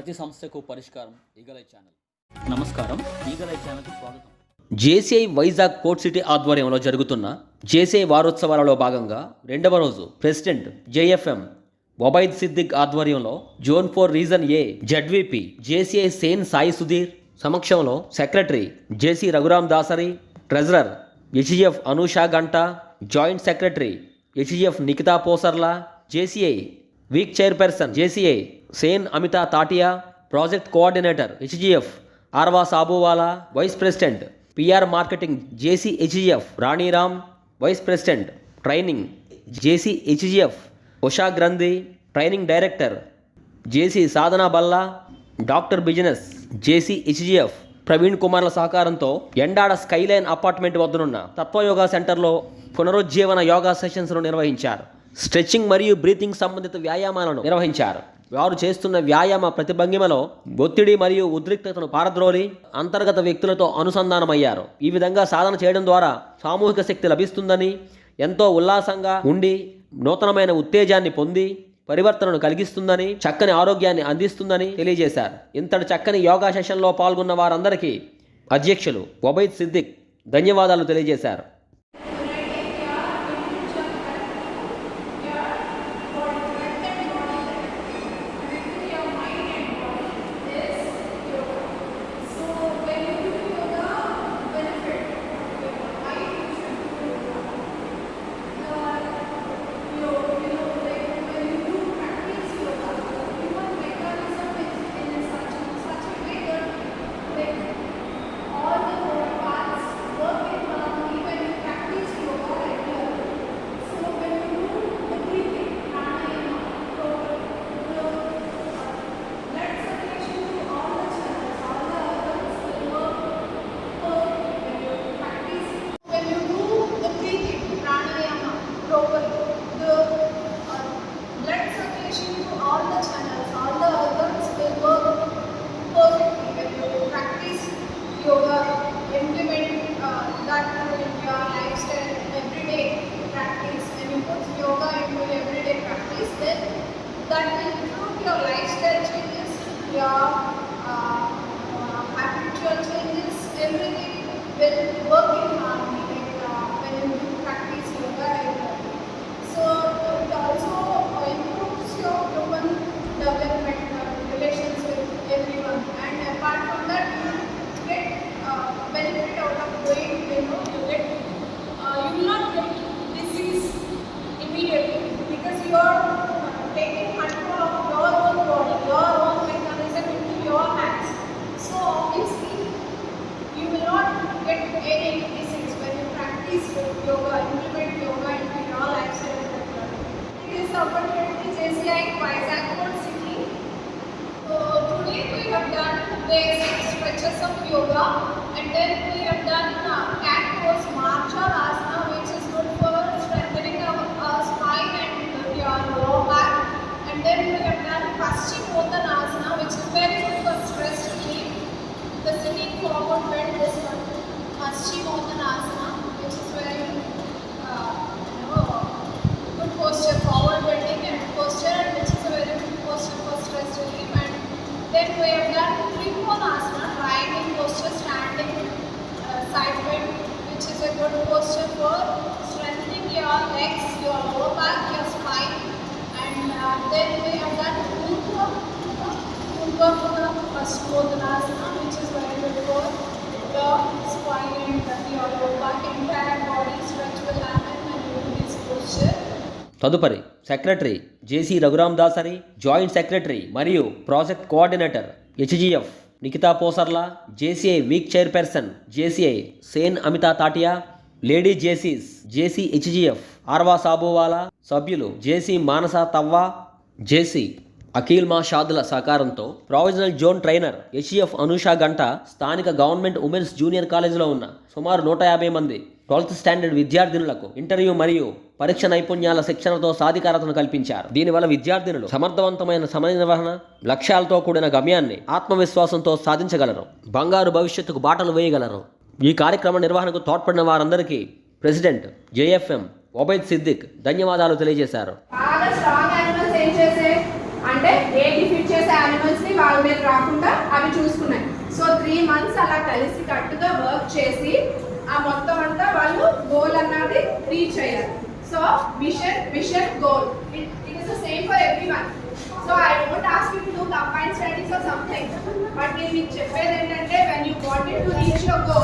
ప్రతి సమస్యకు పరిష్కారం ఈగలై ఛానల్. నమస్కారం, ఈగలై ఛానల్కి స్వాగతం. జేసీఐ వైజాగ్ కోర్ట్ సిటీ ఆధ్వర్యంలో జరుగుతున్న జేసీఐ వారోత్సవాలలో భాగంగా రెండవ రోజు ప్రెసిడెంట్ జేఎఫ్ఎం ఒబైద్ సిద్దిక్ ఆధ్వర్యంలో zone 4 region A ZVP JCI Sen Sai Sudheer సమక్షంలో secretary JC Raghuram Dasari, treasurer HGF Anusha Ganta, joint secretary HGF Nikhita Posarla, JCI week chairperson JCI Sen Amita Tatia, project coordinator HGF Arwa Sabuwala, vice president PR marketing JC HGF Raniram, vice president training JC HGF Usha Granthi, training director JC Sadhana Balla, doctor business JC HGF Praveen కుమార్ల సహకారంతో Endada Skyline apartment వద్దనున్న తత్వయోగా సెంటర్లో పునరుజ్జీవన యోగా సెషన్స్ను నిర్వహించారు. Stretching మరియు breathing సంబంధిత వ్యాయామాలను నిర్వహించారు. వారు చేస్తున్న వ్యాయామ ప్రతిభంగిమలో ఒత్తిడి మరియు ఉద్రిక్తతను పారద్రోలి అంతర్గత వ్యక్తులతో అనుసంధానమయ్యారు. ఈ విధంగా సాధన చేయడం ద్వారా సామూహిక శక్తి లభిస్తుందని, ఎంతో ఉల్లాసంగా ఉండి నూతనమైన ఉత్తేజాన్ని పొంది పరివర్తనను కలిగిస్తుందని, చక్కని ఆరోగ్యాన్ని అందిస్తుందని తెలియజేశారు. ఇంతటి చక్కని యోగా సెషన్లో పాల్గొన్న వారందరికీ అధ్యక్షులు ఒబైద్ సిద్దిక్ ధన్యవాదాలు తెలియజేశారు. That will improve your lifestyle changes, your habitual changes, everything will work in harmony when you do practice yoga regularly. So it also improves your human development, relations with everyone, and apart from that you get benefit out of doing, you will not get disease immediately because you are taking control of your own body, your own mechanism into your hands. So obviously you will not get any disease when you practice yoga, implement yoga into your lifestyle. It is the opportunity JCI Vizag Court City. So today we have done basic stretches of yoga, and then we have done cat pose marcha asana, which is good for strengthening our spine and your lower back. And then we have done Paschimottanasana, which is very good for stress relief. The sitting forward bend, this one, Paschimottanasana, which is very good posture, forward bending and posture, and which is a very good posture for stress relief. And then we have done Trikonasana, lying posture, standing side bend, which is a good posture for strengthening your legs, your lower back, your spine. Then we have done Urdhva Paschimottanasana, which is very good for the spine and your lower back. Entire body stretch will happen when you do this posture. తదుపరి secretary JC Raghuram Dasari, joint secretary మరియు project coordinator HGF Nikhita Posarla, JCI week chairperson JCI Sen Amita Tatia, lady Jaycees JC HGF Arwa Sabuwala, సభ్యులు JC Manasa Tavva, JC Akhil మా షాదుల సహకారంతో provisional zone trainer HGF Anusha Ganta స్థానిక government women's junior కాలేజీలో ఉన్న సుమారు 150 మంది 12th స్టాండర్డ్ విద్యార్థినులకు ఇంటర్వ్యూ మరియు పరీక్ష నైపుణ్యాల శిక్షణతో సాధికారతను కల్పించారు. దీనివల్ల విద్యార్థినులు సమర్థవంతమైన సమయ నిర్వహణ, లక్ష్యాలతో కూడిన గమ్యాన్ని ఆత్మవిశ్వాసంతో సాధించగలరు, బంగారు భవిష్యత్తుకు బాటలు వేయగలరు. ఈ కార్యక్రమ నిర్వహణకు తోడ్పడిన వారందరికీ ప్రెసిడెంట్ జేఎఫ్ఎం ఒబైద్ సిద్దిక్ ధన్యవాదాలు తెలియజేశారు. అంటే ఏ డిఫీట్ చేసే యానిమల్స్ ని వాళ్ళ మీద రాకుండా అవి చూసుకున్నాయి. సో 3 months అలా కలిసి కట్టుగా వర్క్ చేసి ఆ మొత్తం అంతా వాళ్ళు గోల్ అన్నది రీచ్ అయ్యారు. So vision goal it is the same for everyone. So I don't ask you to do combined studies or something, but నేను మీకు చెప్పేది ఏంటంటే when you wanted to reach your goal